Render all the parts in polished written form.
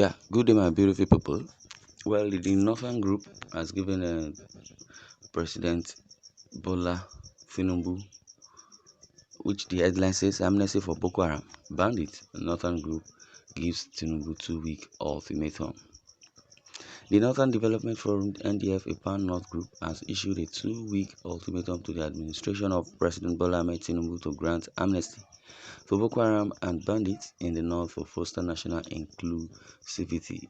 Yeah, good day, my beautiful people. Well, the Northern Group has given President Bola TINUBU, which the headline says Amnesty for Boko Haram bandits. The Northern Group gives TINUBU 2-week ultimatum. The Northern Development Forum (NDF), a pan-North group, has issued a 2-week ultimatum to the administration of President Bola Ahmed TINUBU to grant amnesty for Boko Haram and bandits in the North for foster national inclusivity.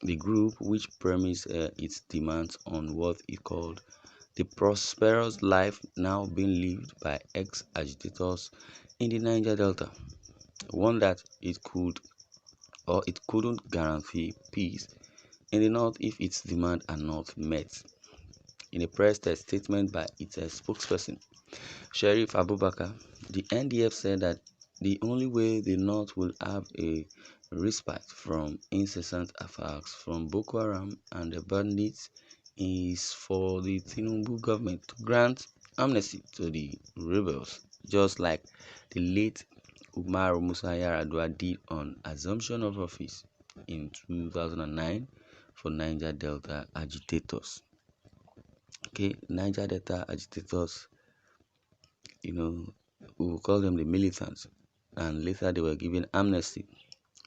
The group, which premised its demands on what it called the prosperous life now being lived by ex-agitators in the Niger Delta, one that it could or it couldn't guarantee peace in the north if its demands are not met. In a press statement by its spokesperson, Sheriff Abubakar, the NDF said that the only way the North will have a respite from incessant attacks from Boko Haram and the bandits is for the TINUBU government to grant amnesty to the rebels, just like the late Umar Musa Yar'Adua did on assumption of office in 2009 for Niger Delta agitators. Okay, Niger Delta agitators, we will call them the militants, and later they were given amnesty.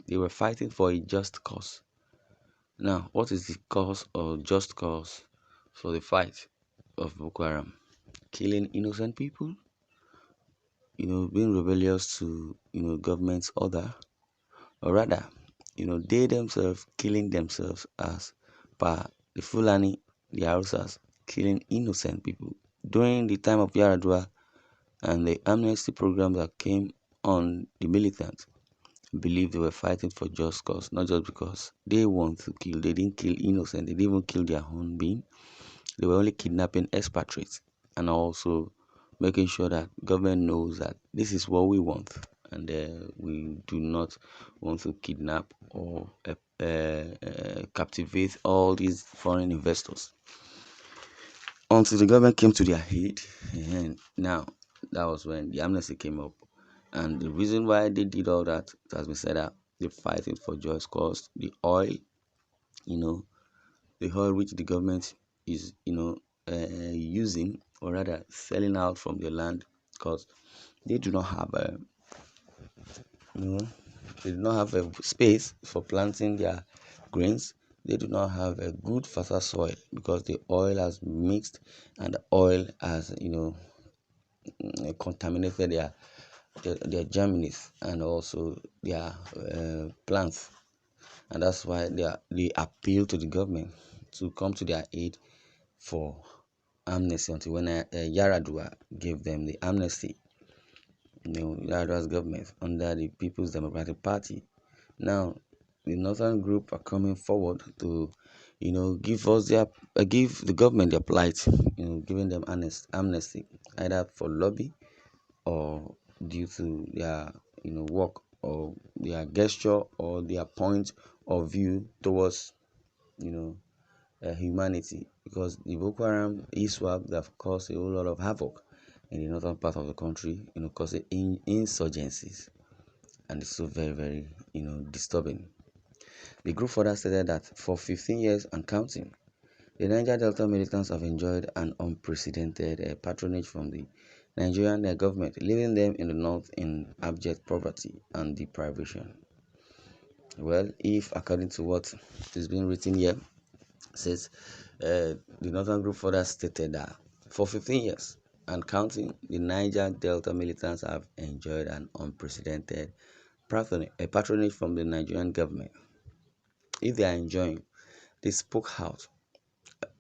They were fighting for a just cause. Now, what is the cause or just cause for the fight of Boko Haram? Killing innocent people, being rebellious to, government's order, or rather, they themselves killing themselves as per the Fulani, the Hausas, killing innocent people. During the time of Yaradua and the amnesty program that came on, the militants believed they were fighting for just cause, not just because they want to kill. They didn't kill innocent, they didn't even kill their own being. They were only kidnapping expatriates and also making sure that government knows that this is what we want, and we do not want to kidnap or captivate all these foreign investors until the government came to their aid. And now that was when the amnesty came up, and the reason why they did all that, it has been said that they're fighting for just cause. The oil, the oil which the government is using, or rather selling out from the land, because they do not have a they do not have a space for planting their grains. They do not have a good fertile soil because the oil has mixed, and the oil has contaminated their germinates and also their plants, and that's why they appeal to the government to come to their aid for amnesty until when Yaradua gave them the amnesty. Yaradua's government under the People's Democratic Party. Now the Northern Group are coming forward to give us give the government their plight, giving them amnesty either for lobby or due to their work or their gesture or their point of view towards humanity, because the Boko Haram ISWAP that have caused a whole lot of havoc in the northern part of the country, causing insurgencies, and it's so very, very disturbing. The group further stated that for 15 years and counting, the Niger Delta militants have enjoyed an unprecedented patronage from the Nigerian government, leaving them in the north in abject poverty and deprivation. Well, if according to what is being written here, says the Northern Group further stated that for 15 years and counting, the Niger Delta militants have enjoyed an unprecedented patronage from the Nigerian government. If they are enjoying, they spoke out.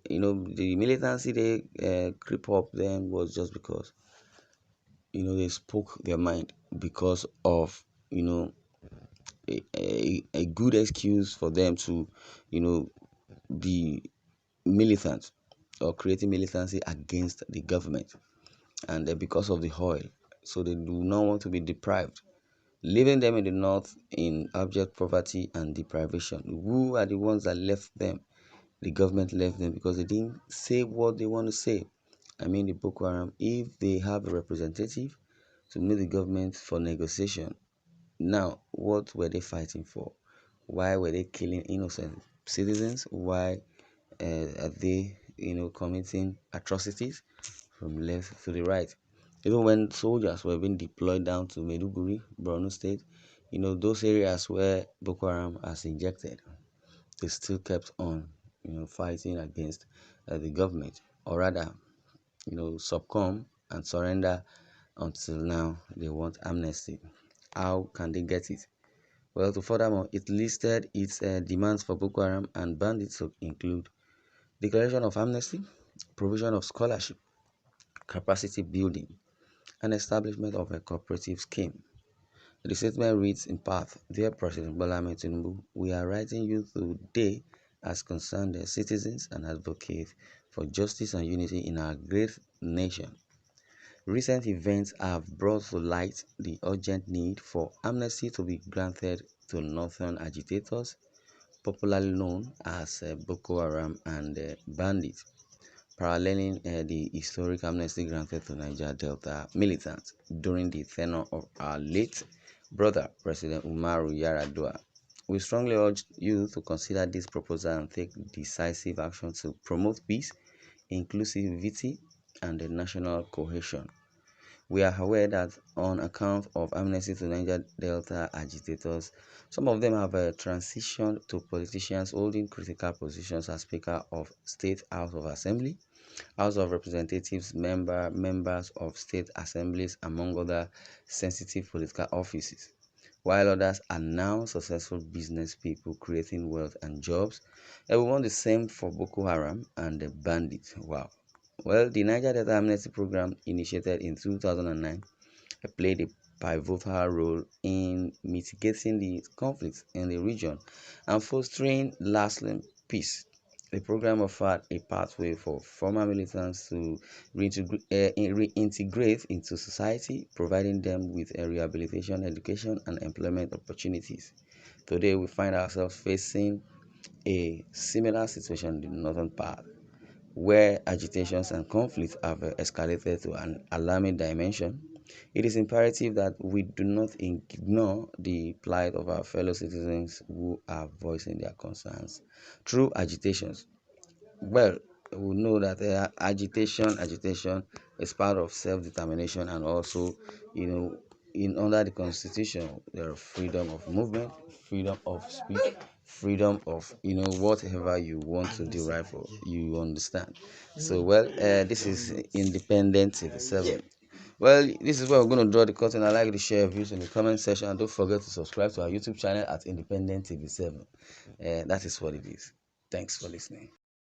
The militancy they creep up then was just because they spoke their mind because of a good excuse for them to be militant or creating militancy against the government, and because of the oil, so they do not want to be deprived, leaving them in the north in abject poverty and deprivation. Who are the ones that left them? The government left them because they didn't say what they want to say. I mean, the Boko Haram, if they have a representative to meet the government for negotiation, now what were they fighting for? Why were they killing innocent citizens? Why are they, committing atrocities from left to the right? Even when soldiers were being deployed down to Maiduguri, Borno State, those areas where Boko Haram has injected, they still kept on, fighting against the government, or rather, succumb and surrender until now. They want amnesty. How can they get it? Well, to furthermore, it listed its demands for Boko Haram and bandits to include declaration of amnesty, provision of scholarship, capacity building, and establishment of a cooperative scheme. The statement reads in part, Dear President Bola Ahmed Tinubu, we are writing you today as concerned citizens and advocates for justice and unity in our great nation. Recent events have brought to light the urgent need for amnesty to be granted to northern agitators, popularly known as Boko Haram and bandits, paralleling the historic amnesty granted to Niger Delta militants during the tenure of our late brother, President Umaru Yar'Adua. We strongly urge you to consider this proposal and take decisive action to promote peace, inclusivity, and national cohesion. We are aware that on account of amnesty to Niger Delta agitators, some of them have transitioned to politicians holding critical positions as Speaker of State House of Assembly, House of Representatives, members of state assemblies, among other sensitive political offices, while others are now successful business people creating wealth and jobs. And we want the same for Boko Haram and the bandits. Wow. Well, the Niger Delta Amnesty Program, initiated in 2009, played a pivotal role in mitigating the conflicts in the region and fostering lasting peace. The program offered a pathway for former militants to reintegrate into society, providing them with a rehabilitation, education, and employment opportunities. Today, we find ourselves facing a similar situation in the northern part, where agitations and conflicts have escalated to an alarming dimension. It is imperative that we do not ignore the plight of our fellow citizens who are voicing their concerns through agitations. Well, we know that agitation is part of self-determination, and also, in under the constitution, there are freedom of movement, freedom of speech, freedom of whatever you want to derive for. You understand? So, well, this is Independent TV7. Well, this is where we're going to draw the curtain. I like to share your views in the comment section, and don't forget to subscribe to our YouTube channel at Independent TV7. That is what it is. Thanks for listening.